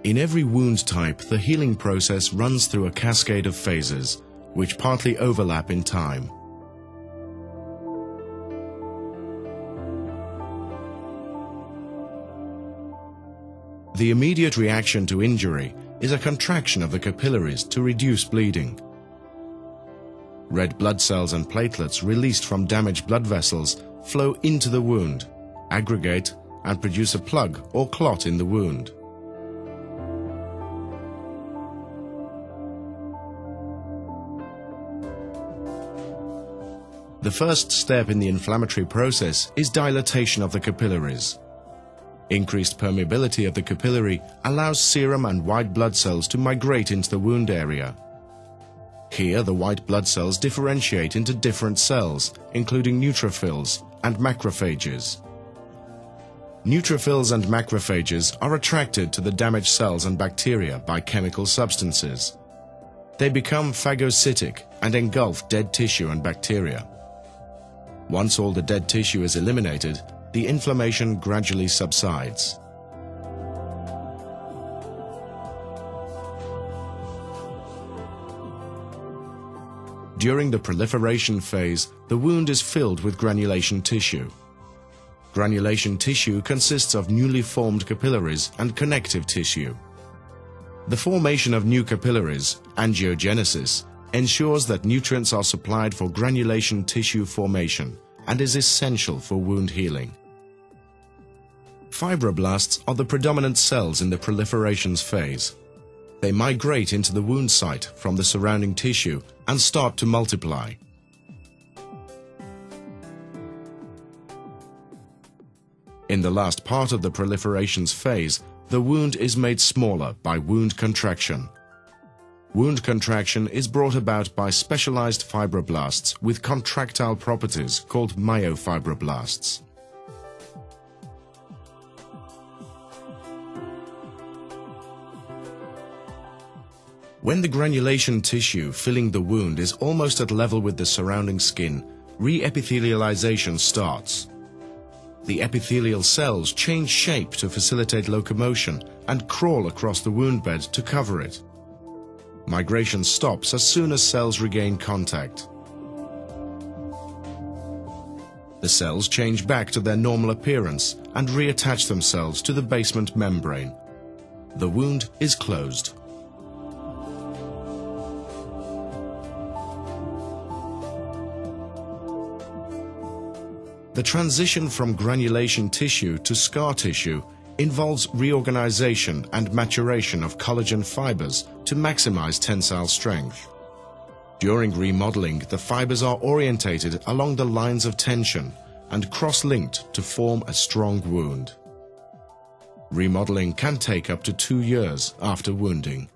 In every wound type, the healing process runs through a cascade of phases, which partly overlap in time. The immediate reaction to injury is a contraction of the capillaries to reduce bleeding. Red blood cells and platelets released from damaged blood vessels flow into the wound, aggregate, and produce a plug or clot in the wound. The first step in the inflammatory process is dilatation of the capillaries. Increased permeability of the capillary allows serum and white blood cells to migrate into the wound area. Here, the white blood cells differentiate into different cells, including neutrophils and macrophages. Neutrophils and macrophages are attracted to the damaged cells and bacteria by chemical substances. They become phagocytic and engulf dead tissue and bacteria. Once all the dead tissue is eliminated, the inflammation gradually subsides. During the proliferation phase, the wound is filled with granulation tissue. Granulation tissue consists of newly formed capillaries and connective tissue. The formation of new capillaries, angiogenesis, ensures that nutrients are supplied for granulation tissue formation and is essential for wound healing. Fibroblasts are the predominant cells in the proliferation phase. They migrate into the wound site from the surrounding tissue and start to multiply. In the last part of the proliferation phase, the wound is made smaller by wound contraction. Wound contraction is brought about by specialized fibroblasts with contractile properties called myofibroblasts. When the granulation tissue filling the wound is almost at level with the surrounding skin, re-epithelialization starts. The epithelial cells change shape to facilitate locomotion and crawl across the wound bed to cover it. Migration stops as soon as cells regain contact. The cells change back to their normal appearance and reattach themselves to the basement membrane. The wound is closed. The transition from granulation tissue to scar tissue involves reorganization and maturation of collagen fibers to maximize tensile strength. During remodeling, the fibers are orientated along the lines of tension and cross-linked to form a strong wound. Remodeling can take up to 2 years after wounding.